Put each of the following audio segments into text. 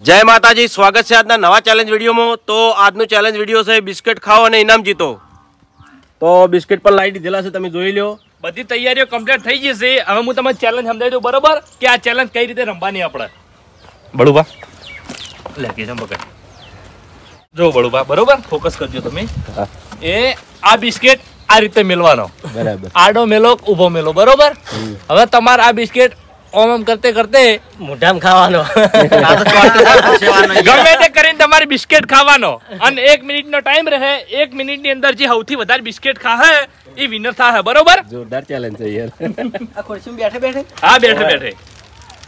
જય માતાજી, સ્વાગત છે આજના નવા ચેલેન્જ વિડીયોમાં। તો આજનું ચેલેન્જ વિડીયો છે બિસ્કિટ ખાઓ અને ઇનામ જીતો। તો બિસ્કિટ પણ લાવી દીધેલા છે, તમે જોઈ લો। બધી તૈયારીઓ કમ્પ્લીટ થઈ જશે। હવે હું તમને ચેલેન્જ સમજાવી દઉં, બરોબર? કે આ ચેલેન્જ કઈ રીતે રમવાની આપણે। બળુબા લે કે જમ પકડ જો બળુબા, બરોબર? ફોકસ કરજો તમે। એ આ બિસ્કિટ આ રીતે મેલવાનો, બરાબર? આડો મેલો, ઊભો મેલો, બરોબર? હવે તમારે આ બિસ્કિટ ઓમ કરતે કરતે મોઢામાં ખાવાનો ગમે તે કરીને તમારે બિસ્કિટ ખાવાનો અને 1 મિનિટનો ટાઈમ રહે। 1 મિનિટની અંદર જે સૌથી વધારે બિસ્કિટ ખાહે એ વિનર થાહે, બરોબર? જોરદાર ચેલેન્જ છે યાર। આ ખુરશીમાં બેઠે બેઠે હા, બેઠે બેઠે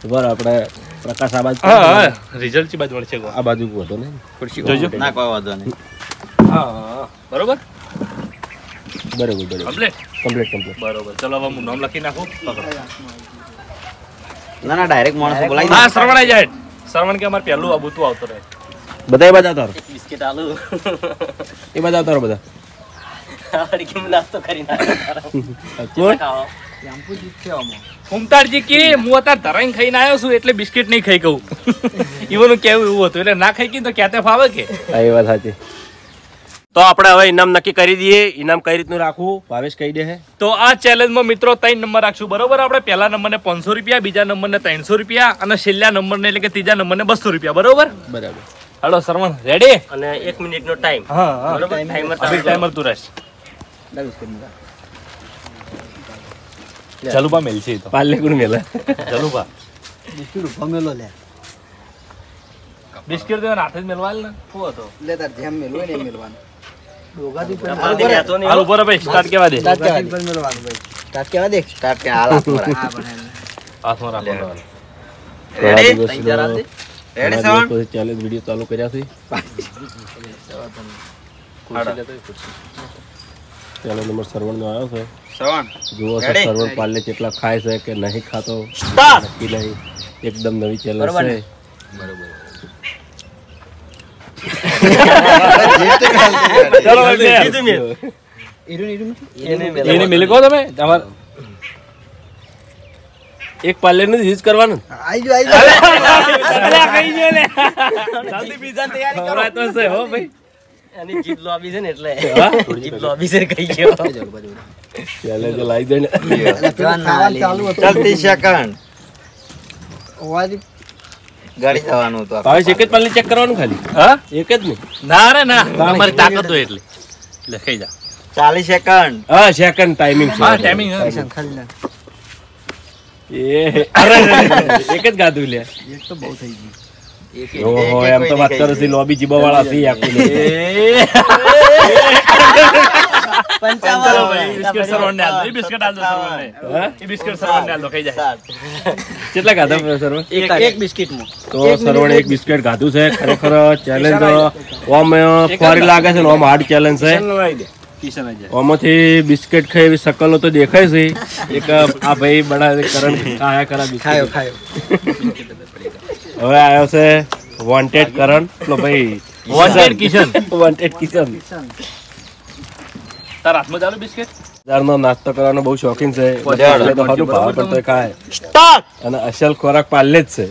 બરાબર। આપણે પ્રકાશ આ બાજુ, હા, રિઝલ્ટ ની બાજુ મળશે। આ બાજુ હતો ને ખુરશી જોજો ના કોઈ વાંધો નહીં। હા, બરોબર બરાબર બરાબર કમ્પ્લીટ કમ્પ્લીટ બરોબર। ચલો હવે હું નામ લખી નાખું। ના ના ડાયરેક્ટ માણસો બોલાવી હા, શ્રવણ આવી જાય। શ્રવણ કે અમારે પહેલું આબુ તું આવતો રહે। બધા એ બાજુ આવતા રહો, બિસ્કિટ આલુ એ બાજુ આવતા રહો બધા। આવડી કેમ નાસ્તો કરી કોણ? કુમતારજી કી હું અત્યારે ધરાઈને ખાઈને આવ્યો છું એટલે બિસ્કિટ નહીં ખાઈ કહું। ઈવોનું કેવું એવું હતું એટલે ના ખાઈ ગઈ તો ક્યાં ફાવે કે? આ એ વાત સાચી। તો આપણે હવે ઇનામ નક્કી કરી દઈએ। ઇનામ કઈ રીતનું રાખવું ભાવેશ કહી દે। તો આ ચેલેન્જમાં મિત્રો 3 નંબર રાખશું, બરોબર? આપણે પહેલા નંબરને 500 રૂપિયા, બીજા નંબરને 300 રૂપિયા અને છેલ્લા નંબરને એટલે કે ત્રીજા નંબરને 200 રૂપિયા, બરોબર? બરાબર। હાલો શ્રવણ, રેડી? અને 1 મિનિટનો ટાઈમ। હા, બરોબર? ટાઈમર તું રહેશ। ચલુબા મેલ છે તો પાલે કોણ મેલે? ચલુબા બિસ્કિટ ઉભો મેલો લે બિસ્કિટ તો હાથે જ મેલવાલ ને શું હતો? લે તાર જેમ મેલવું હોય ને એમ મેલવાનું ડોગાથી પર હાલ ઉપર ભાઈ સ્ટાર્ટ કેવા દે? ડોગાથી પર મેલવાનું ભાઈ સ્ટાર્ટ કેવા દે સ્ટાર્ટ કે હાલ હાથમાં રાખ હાથમાં રાખો। રેડી તઈ જરા દે રેડી સવન ચેલેન્જ વિડિયો ચાલુ કર્યા છે। ચેલેન્જ નંબર સરવણ નો આવ્યો છે। સવન જુઓ છે સરવણ પાલે કેટલા ખાય છે કે નહીં ખાતો, નક્કી નહીં। એકદમ નવી ચેલેન્જ છે। ચલો એને મિલ કો તમે તમાર એક પાલે ને યુઝ કરવાનું। આઈ જો અરે કઈ જો લે જલ્દી બીજા તૈયારી કરો તો છે હો ભાઈ। એની જીપ લોબી છે ને એટલે હા, જીપ લોબી છે કહી ગયો। ચેલેન્જ લાવી દે ને। ચાલુ હતો 30 સેકન્ડ ઓવાજી ગાડી જવાનું તો ભાવેશ એક જ પાલે ચેક કરવાનું ખાલી? હા, એક જ ને? ના રે ના, તમારી તાકાત હોય એટલે લે ખાઈ જા। 40 સેકન્ડ હા, સેકન્ડ ટાઈમિંગ છે। હા, ટાઈમિંગ ખાલી ના એ અરે એક જ ગાધું લે। એક તો બહુ થઈ ગઈ ઓહો, એમ તો વાત કરો છે લોબી જીબા વાળા છે આખું। ચલો ભાઈ બિસ્કિટ સરવણ ને આલ દો, એ બિસ્કિટ આલ દો સરવણ ને। એ બિસ્કિટ સરવણ ને આલ દો, ખાઈ જાય। કેટલા ગાધા સરવણ? એક બિસ્કિટ માં તો સરવણે એક બિસ્કિટ ગાધું છે। ખરેખર ચેલેન્જ ઓમ ફોરી લાગે છે ને ઓમ હાર્ડ ચેલેન્જ છે। ઓમાંથી બિસ્કિટ ખાઈ એવી શકલો તો દેખાય છે। એક આ ભાઈ બડા કરણ ખાયા કરા ખાયો ખાયો હવે આવ્યો છે વોન્ટેડ કરણ, પેલો ભાઈ વોન્ટેડ કિશન, વોન્ટેડ કિશન। તાર હાથમાં ચાલુ બિસ્કિટ નો નાસ્તો કરવાનો બહુ શોખીન છે। એટલે તો સારું ભાવ પણ તોય ખાય। અને અસલ ખોરાક પાલે જ છે।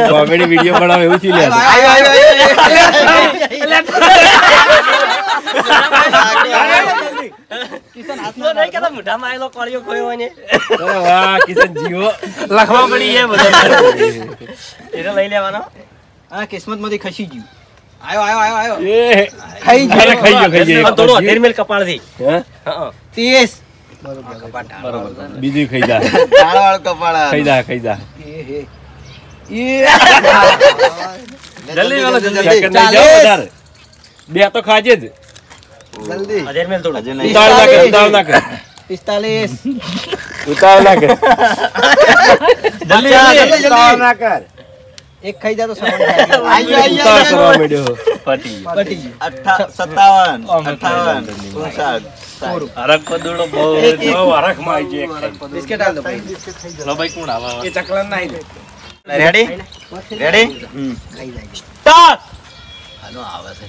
કોમેડી વિડીયો બનાવે એવું છે લે। વાહ કિશન જીવો લખવા પડી છે બધા। એને લઈ લેવાનો। આ કિસ્મત માંથી ખસી ગયું આયો આયો આયો એ ખાઈ અરે ખાઈ ગયો થોડો અધેરમેલ કપાળ થી। હે? 30 બીજું ખાઈ જા, તાળવાળ કપાળા ખાઈ જા, ખાઈ જા। જલ્દી વાલો જલ્દી। સેકન્ડ નહીં જાઓ વધારે। બે તો ખાજે જ। જલ્દી અધેરમેલ થોડો હજુ નહીં ઉતાવળ ના કર, ઉતાવળ ના કર, 45 ઉતાવળ ના કર। જલ્દી ઉતાવળ ના કર એક ખાઈ જા તો સમજ ઉતાવળ કરવા માંડ્યો। પટી પટી ગયું 57 58 હરક પદુડો બહુ હરખ માં આવી જાય। બિસ્કિટ આલ દો ભાઈ લો ભાઈ કોણ આવા એ ચકલા નહીં રેડી રેડી ખાઈ જાય સ્ટાર્ટ। હાલો આવે છે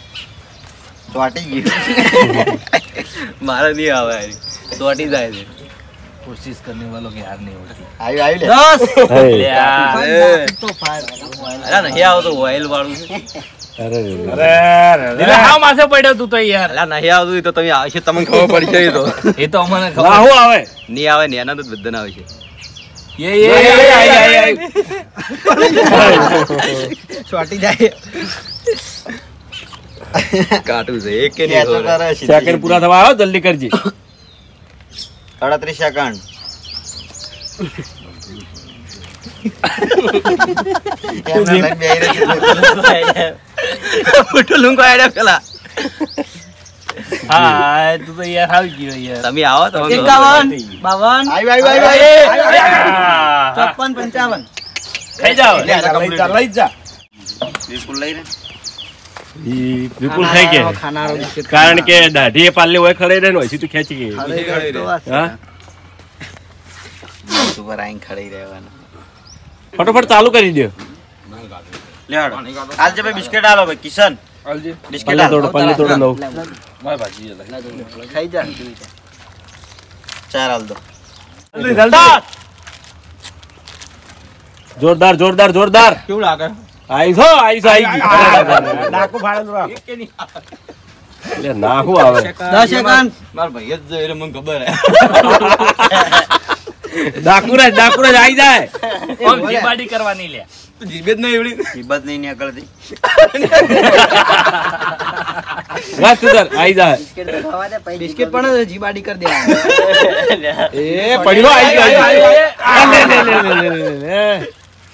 ચોટી ગયું મારે નહીં આવે ચોટી જાય છે कोशिश करने वालों की हार नहीं होती આવ્યું લે 10 લે આ. તો ફાર અરે નહીં આવતું ઓઇલ વાળું છે અરે એટલે હાવ માથે પડ્યો તું તો યાર અલા નહીં આવતું એ તો તમે આવશે તમને ખબર પડશે એ તો એ તો અમને ના ખબર હું આવે નહીં આવે ને એના તો બધાને આવે છે છોટી જાય કાટું છે એક કે નહીં સેકન્ડ પૂરા થવા આવ્યો જલ્દી કરજી 38 સેકન્ડ ફોટો લુંગો આડ્યા પેલા હા તું તો યાર આવી ગયો યાર તમે આવો તો 51 52 54 55 ખાઈ જાઓ લઈ જા બિલકુલ લઈ રે વિપુલ થઈ ગયા ખાનારો બિસ્કિટ કારણ કે દાઢી પાલ્લે હોય ખડે રહે ને હોય તું ખેંચી ગઈ હા ઉપર આઈને ખડી રહેવાનું ફટોફટ ચાલુ કરી દો લેવાડો આજ જે ભાઈ બિસ્કિટ આલો ભાઈ કિશન બિસ્કિટ પલ્લે તોડો નવ ખાઈ જા 4 આલ દો જોરદાર જોરદાર જોરદાર કેવું લાગે આઈ ગઈ નાકુ ફાડે એટલે નાકુ આવે 10 સેકન્ડ માર ભાઈ જ જોઈ રે મને ખબર હે ડાકુરાજ આઈ જાય ઓમ જીબાડી કરવાની લે જીબે જ નહીં એવડી જીબત નહીં નીકળતી વાત સુધર આઈ જાય બિસ્કિટ પણ જીબાડી કરી દે એ પડ્યો આઈ ગયો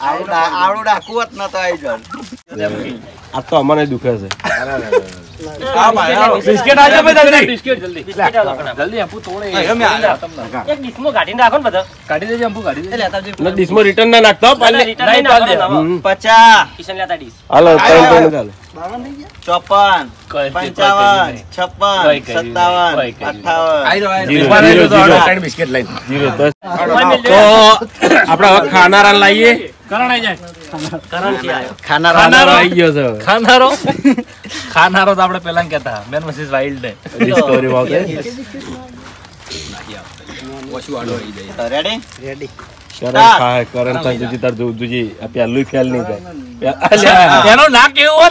આવડું ડાકુવત ન તો આવી જાય આ તો અમને દુખે છે બિસ્કિટ આજા ભાઈ જલ્દી બિસ્કિટ જલ્દી જલ્દી આપું તોડે એક ડીશમાં કાઢીને રાખો ને બધા કાઢી દેજે અંબુ કાઢી દેજે એટલે ડિસ્મો રિટર્ન ના નાખતો પાલે રિટર્ન લઈને આવવાનો નવો. 50 કિશન લેતા ડીશ હાલો ત્રણ ચાલે 54 55 56 57 58 જીરો તો આપણે હવે ખાનારા લાવીએ કરણ આઈ જાય કરણ થી આવ્યો ખાનારો આવી ગયો છે હવે. ખાનારો તો આપણે પેલા કહેતા મેન વર્સિસ વાઇલ્ડ ડિસ્કવરી વાવ છે રેડી કરણ ખાય કરણ થાય તુજી તાર જોજી આ પેલું ફેલ નહીં થાય એનો નાક કેવો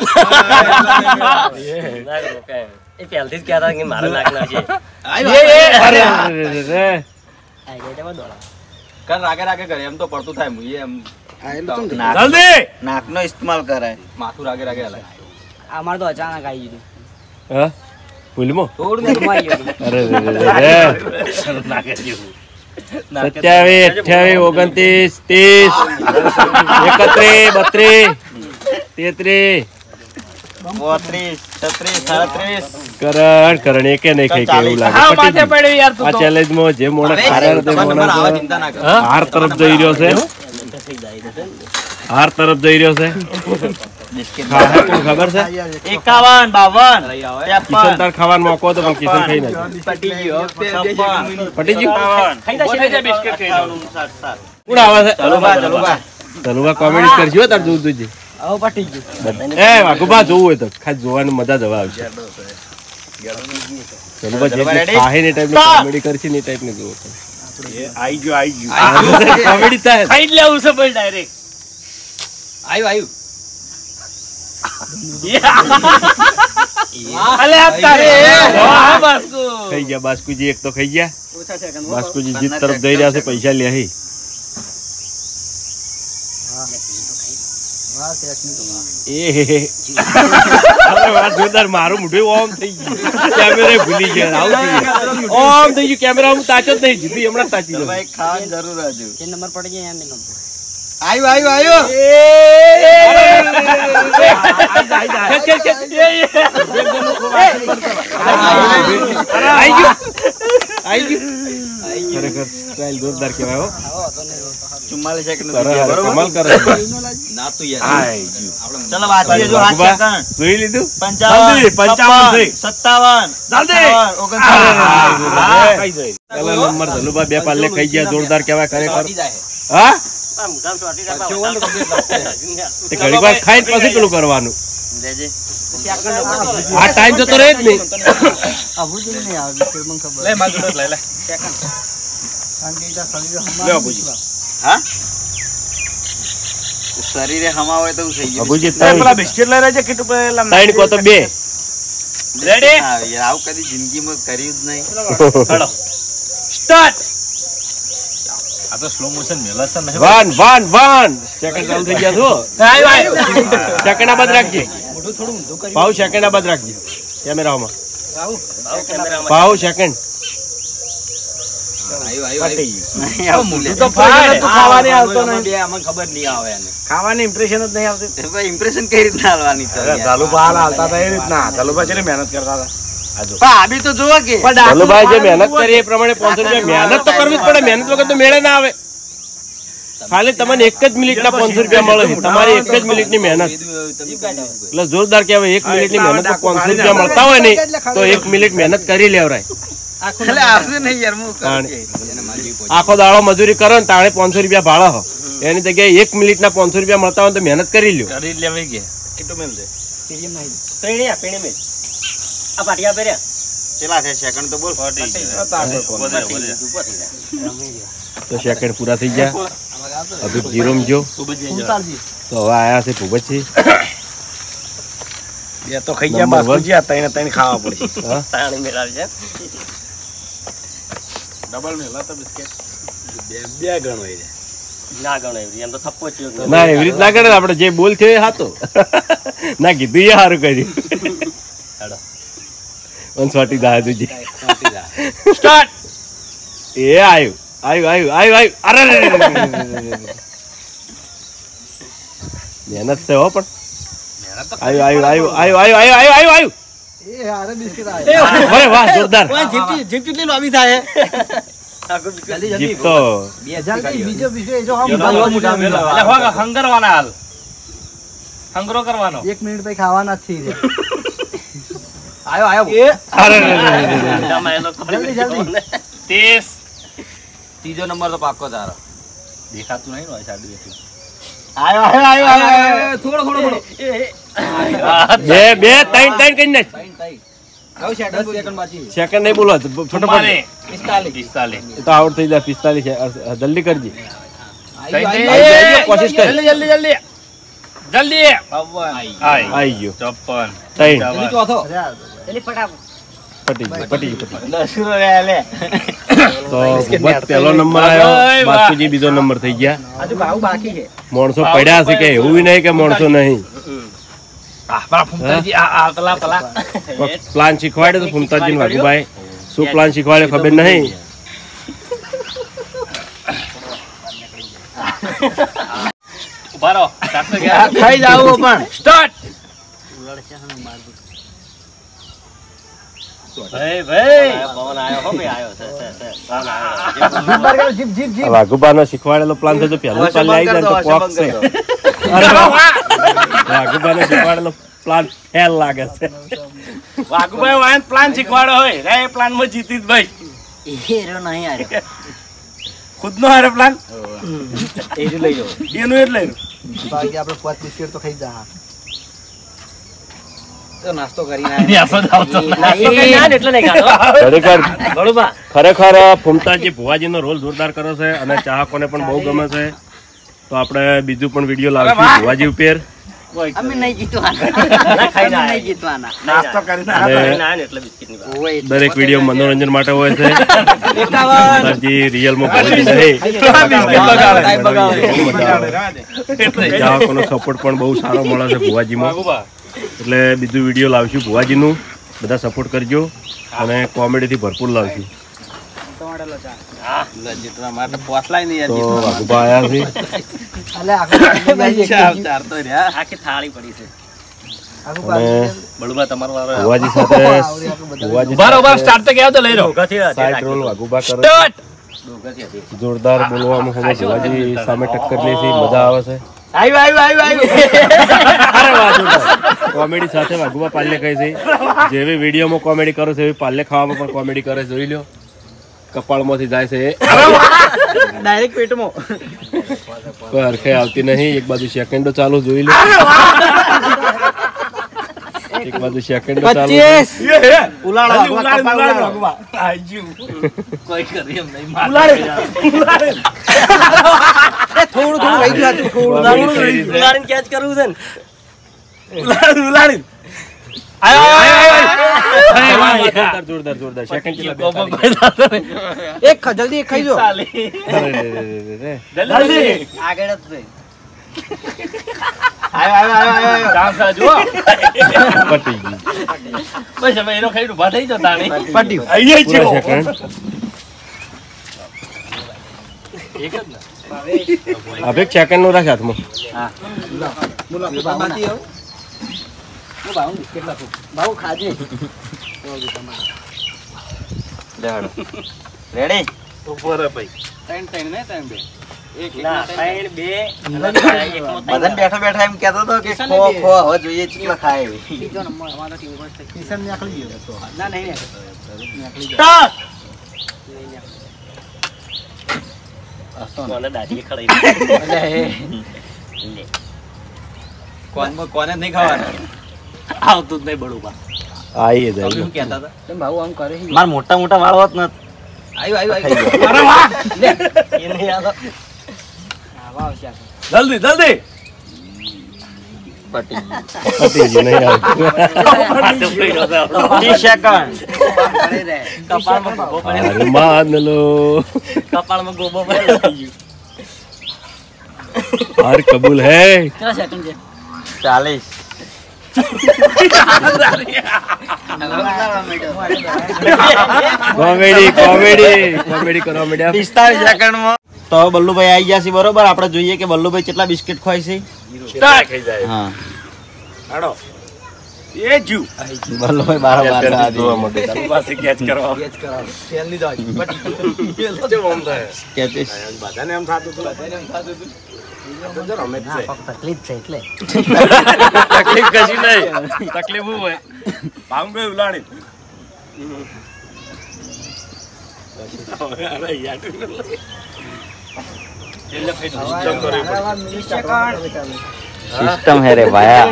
એ પહેલથી જ કહેતા કે મારે નાક ના છે અરે કર રાગે રાગે કરે એમ તો પડતું થાય મુએ એમ જલ્દી નાકનો ઇસ્તેમાલ કરાય માથું રાગે રાગે હલાય અમાર તો અચાનક આવી ગયું હા ભૂલમો થોડું આવી ગયું અરે નાકે જેવું 27 28 29 30 31 32 33 કરણ એકે નહીં ખાઈ કે એવું લાગે હા પટી માથે ગયું. પડ્યો યાર તું આ તો ચેલેન્જ માં જે મોણસ હારે તે મોણસ ચિંતા ના કર હાર તરફ જઈ રહ્યો છે હાર તરફ જઈ રહ્યો છે ખાહે કોણ ખબર છે 51 52 કિશન તાર ખાવાનો મોકો હતો પણ કિશન ખાઈ નાખ્યું. પટી ગયો પટી ગયું ખાઈ જશે પોતે જ બિસ્કિટ ખાઈ લો કોણ આવે છે ચલો બા ચલુભા કોમેડી કરજો તાર જોવું તુજી આવો પટી ગયું એ વાઘુભા જોવું હોય તો ખાસ જોવાની મજા જ હવે આવશે ચલુભા જે ખાહે ને ટાઈપ ની કોમેડી કરશે ને ટાઈપ ની જોવો કોમેડી થાય ખાઈ જ લેવું છે ભાઈ ડાયરેક્ટ આયુ અલે આ તારે હા બાસ્કુ ખાઈ ગયા બાસ્કુજી એક તો ખાઈ ગયા બાસ્કુજી જીત તરફ જઈ રહ્યા છે પૈસા લે હી અરે વાત જોરદાર મારું મોઢું ઓમ થઈ ગયું કેમેરા ભૂલી ગયા આવું થઈ ગયું ઓમ થઈ ગયું કેમેરા હું તાચો જ નહીં જીતી હમણાં તાચી ગયો ભાઈ ખાવાની જરૂર હજુ જે નંબર પડી જાય એમ નહીં ગમતો આયુ ખરેખર સ્ટાઇલ જોરદાર કહેવાય હો 44 સેકન્ડ કમાલ કરે ના તું યાર ચલો વાંચીએ જો હાથ સેકન્ડ જોઈ લીધું 55 55 57 પેલા નંબર ધનુભા બે પાલે ખાઈ ગયા જોરદાર કહેવાય ખરેખર હા આ મુદ્દામ ચોટી રાખવા તે ઘણી વાર ખાઈને પછી પેલું કરવાનું લેજે આ ટાઈમ જતો રહે જ નહીં આવું જ નહીં આવે બિસ્કિટ મને ખબર લે માર જોડે લે હા શરીરે હમા હોય તો થઈ ગયું અબુજી પેલા બિસ્કિટ લઈ રહેજે કીટુ પેલા 3 કો તો 2 રેડી હા યાર આવું કદી જિંદગીમાં કર્યું જ નહીં ચલો સ્ટાર્ટ આ તો સ્લો મોશન મેલા છે નહીં 1 1 1 સેકન્ડ ચાલુ થઈ ગયા છો આયો સેકન્ડ બાદ રાખજે પાઉ સેકન્ડ બાદ રાખજે કેમેરામાં પાઉ સેકન્ડ તો ફાડ ખાવાની આવતો નહીં. બે અમને ખબર નહીં આવે એને ખાવાની ઇમ્પ્રેશન જ નહીં આવતી. ઇમ્પ્રેશન કઈ રીતના હાલવાની તો યાર? ચાલુભા હાલતા હતા એ રીતના. ચાલુભા છે ને મહેનત કરતા હતા. પણ આબી તો જોવા કે ભલુભાઈ જે મહેનત કરી એ પ્રમાણે 500 રૂપિયા મહેનત તો કરવી જ પડે. મહેનત વગર તો મેળે ના આવે. ખાલી તમને 1 જ મિનિટના 500 રૂપિયા મળે છે. તમારી 1 જ મિનિટની મહેનત એટલે જોરદાર કહેવાય. 1 મિનિટની મહેનત 500 રૂપિયા મળતા હોય ને તો 1 મિનિટ મહેનત કરી લેવરાય. એટલે આવશે નહીં યાર હું કહું કે. આખો દાડો મજૂરી કરો ને તાણે 500 રૂપિયા ભાડા હો એની જગ્યાએ 1 મિનિટના 500 રૂપિયા મળતા હોય તો મહેનત કરી લ્યો. કરી લેવી કે કેટલું મેલ દે? પેણીયા પેણી મેં આ પાટિયા પહેર્યા કેટલા છે સેકન્ડ તો બોલ તો સેકન્ડ પૂરા થઈ ગયા. હજુ જીરો જો તો હવે આયા છે ભૂપતજી. બે તો ખાઈ ગયા બાસ્કુજી. આ ત્રણ ત્રણ ખાવા પડશે. તાણી મેળાવી છે ડબલ મેલા તો બિસ્કિટ બે ગણો એ ના ગણો એવી એમ તો થપ્પો જ થયો. ના એવી રીત ના કરે ને. આપણે જે બોલ થયો એ હાતો ના કીધું એ સારું કર્યું. વનસ્વાટી દાદુજી સ્ટાર્ટ એ આવ્યું આવ્યું આવ્યું આવ્યું આવ્યું. અરે મહેનત છે હો પણ. આવ્યું આવ્યું આવ્યું આવ્યું આવ્યું આવ્યું આવ્યું આવ્યું. અરે વાહ જોરદાર. જીપ આવી થાય. જીપ તો બીજો બિસ્કિટ જો એટલે હોગા હંગરવાના હાલ હંગરો કરવાનો 1 મિનિટ પછી ખાવાના જ છે. આયો આયો. અરે તમે એ લોકો જલ્દી જલ્દી. 30 ત્રીજો નંબર તો પાક્કો તારો દેખાતું નહીં ને સાડી દેખી આયો આયો આયો આયો. થોડો થોડો થોડો. બે બે ત્રણ ત્રણ કરી નાખ. આવ છે 10 સેકન્ડ બાકી. સેકન્ડ નહીં બોલો ફટાફટ. 45 એ તો આઉટ થઈ જાય. 45 છે. જલ્દી કરજે. કોશિશ કર. જલ્દી જલ્દી જલ્દી જલ્દી આવી ગયો 54 ત્રણ. ચોથો. જલ્દી ફટાફટ પટી ગયું પટી ગયું પટી ગયું. દસરો રે લે. તો ભૂપત પહેલો નંબર આવ્યો. બાસ્કુજી બીજો નંબર થઈ ગયા. હજુ ભાવ બાકી છે. માણસો પડ્યા છે કે એવું નહીં કે માણસો નહીં. મારા ફૂમતાજી આ તલા તલા પ્લાન શીખવાડે તો ફૂમતાજી વાઘુભાઈ શું પ્લાન શીખવાડે ખબર નહીં. ઉભા રહો સ્ટાર્ટ તો ગયા ખાઈ જાવ પણ. સ્ટાર્ટ ભાઈ પવન આવ્યો હો ભાઈ આવ્યો છે પવન આવ્યો જીપ જીપ જીપ. વાઘુભાઈ નો શીખવાડેલો પ્લાન છે તો પહેલો ચાલે આવી જાય તો પોક છે. અરે વાઘુભાઈ નો શીખવાડેલો પ્લાન ફેલ લાગે છે. વાઘુભાઈ વાયન પ્લાન શીખવાડો હોય રે એ પ્લાન માં જીતી જ ભાઈ હીરો નહીં આવ્યો ખુદનો હારે પ્લાન એ જ લઈ જાઓ. એનું એટલે બાકી આપણે 5 બિસ્કિટ તો ખાઈ જા. તો નાસ્તો કરીને એટલે નહીં ખાતો ખરેખર બરોબર ખરેખર ફૂમતાજી ભુવાજીનો રોલ જોરદાર કરે છે અને ચાહકોને પણ બહુ ગમે છે. તો આપણે બીજું પણ વિડીયો લાવશું ભુવાજી ઉપર. અમે નહીં જીતવાના ખાઈને નહીં જીતવાના નાસ્તો કરીને અને એટલે બિસ્કિટની વાત દરેક વિડીયો મનોરંજન માટે હોય છે. ફૂમતાજી રિયલમાં ભુવાજી નહીં. ચાહકોનો સપોર્ટ પણ બહુ સારો મળે છે ભુવાજીમાં. એટલે બીજું વિડીયો લાવશું ભુવાજીનું. બધા સપોર્ટ કરજો અને કોમેડીથી ભરપૂર લાવશું. જીતવા માટે પોસલાય નહીં તો વાઘુભા આયા છે. અલે આખું ચાર તો રહ્યા આખી થાળી પડી છે અને બળુબા તમારો વારો ભુવાજી સાથે ભુવાજી બરોબર સ્ટાર્ટ તો ગયા તો લઈ લો સાઈડ રોલ વાઘુભા કરે. સ્ટાર્ટ જોરદાર બોલવામાં હું ભુવાજી સામે ટક્કર લે છે. મજા આવે છે. કોમેડી સાથે વાઘુભા પાલ્લે કહે છે જેવી વિડીયોમાં કોમેડી કરો છો એવી પાલ્લે ખાવામાં પણ કોમેડી કરે. જોઈ લો કપાળમાંથી જાય છે ડાયરેક્ટ પેટમાં. કોઈ હરખે આવતી નહીં. એક બાજુ સેકન્ડો ચાલુ જોઈ લો. એક બાજુ સેકન્ડ ચાલુ 25 ઉલાડો કોઈ કરી એમ નહીં થોડું રહી ગયું હતું, થોડું ઉલાડીને કેચ કરવું છે ને જોરદાર જોરદાર સેકન્ડ એક જલ્દી એક ખાઈ જો આગળ જ છે. પટી ગયું બસ હવે એનો ખાઈ ઉભા થઈ જતા પટ્યું સેકન્ડ એક જ ને હવે એક સેકન્ડ નું રાખ હાથમાં બાબુ ખાજે રેડી ઉપર ભાઈ ના, ત્રણ, બે, એકમાં બધાને બેઠા બેઠા એમ કહેતો હતો કે ખો ખો હવે જોઈએ કેટલા ખાય એવી. ના, નહીં કોને દાઢીએ ખડાઈ દીધી? કોને નહીં ખાવાનું આવતું જ નહીં બળું આઈએ જાય કેમ બાબુ આમ કરે છે? માર મોટા મોટા વાળ હોત ને આવ્યું ખાઈ ગયો. એ નહીં આવતો. જલ્દી જલ્દી પટી પટી ગયું નહીં આવતું 30 સેકન્ડ કપાળમાં ગોબો પડે. અરે માન લો કપાળમાં ગોબો પડે. હાર કબૂલ હે કેટલા સેકન્ડ છે? 40 કોમેડી કોમેડી કોમેડી કરવા માંડ્યા 45 સેકન્ડમાં તો બલ્લુભાઈ આવી ગયા છે બરોબર. આપણે જોઈએ કે બલ્લુભાઈ કેટલા બિસ્કિટ ખવાય છે. હા બલ્લુભાઈ બાર જોવા માંડે પાસે કેચ કરવા તકલીફ છે એટલે તકલીફ કશી નહીં તકલીફ શું હોય ભાંગ ગઈ ઉલાડી સિસ્ટમ હે રે ભાયા.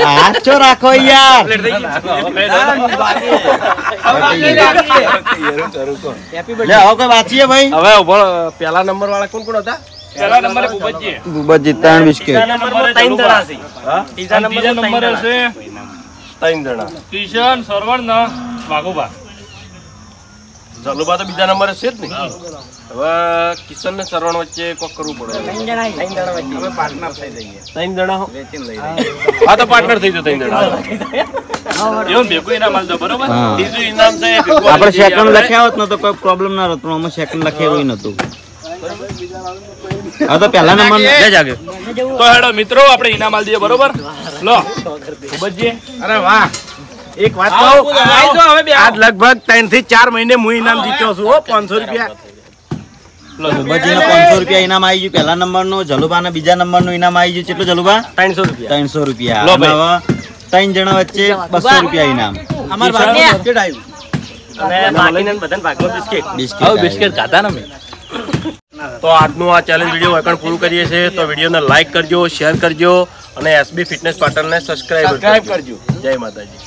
આછો રાખો યાર. લે આવો કોઈ વાંચીએ ભાઈ. હવે ઉભો પેલા નંબર વાળા કોણ કોણ હતા પહેલા નંબરે ભૂપતજી બુબજી 3 બિસ્કિટ. ત્રીજા નંબરમાં ત્રણ જણા છે. ત્રીજા બીજા નંબરમાં નંબર ત્રણ હશે ત્રણ જણા કિશન સરવણ ને વાઘુબા જલુબા તો બીજા નંબરે છે જ ને હવે કિશન ને સરવણ વચ્ચે કોક કરવું પડે ત્રણ જણા વચ્ચે. ત્રણ જણા હો? હા તો પાર્ટનર થઈ જાવ ત્રણ જણા એવું ભેગું ઇનામ આલજો બરોબર હા. ત્રીજું ઇનામ છે ભેગું આપણે આપી દઈએ સેકન્ડ આપણે. લખ્યા હોત ને તો કોઈ પ્રોબ્લેમ ના હોત પણ આમાં સેકન્ડ લખેલું નતું. હા તો પહેલા નંબર જય જાગે તો હેડો મિત્રો આપણે ઇનામ આલ દઈએ બરોબર લો ભૂપતજી અરે વાહ એક વાત કહું આજ લગભગ 3 થી 4 મહિને હું ઇનામ જીત્યો છું હો 500 રૂપિયા બુબજીને 500 રૂપિયા ઇનામ આવી ગયું પહેલા નંબરનું. જલુબાને બીજા નંબરનું ઇનામ આવી ગયું. કેટલું જલુબા? 300 રૂપિયા 300 રૂપિયા. લો અને ભાઈ. હવે ત્રણ જણા વચ્ચે 200 રૂપિયા ઇનામ. અમાર બાકી બિસ્કિટ આવ્યું. અને બાકીના બધાને ભાગમાં બિસ્કિટ. બિસ્કિટ હવે આવ્યું. બિસ્કિટ ખાતા ને મેં તો આજનું આ ચેલેન્જ વિડીયો એકણ પૂરું કરીએ છીએ તો વિડીયોને લાઈક કરજો શેર કરજો અને એસબી ફિટનેસ પાટણને સબસ્ક્રાઇબ કરજો જય માતાજી.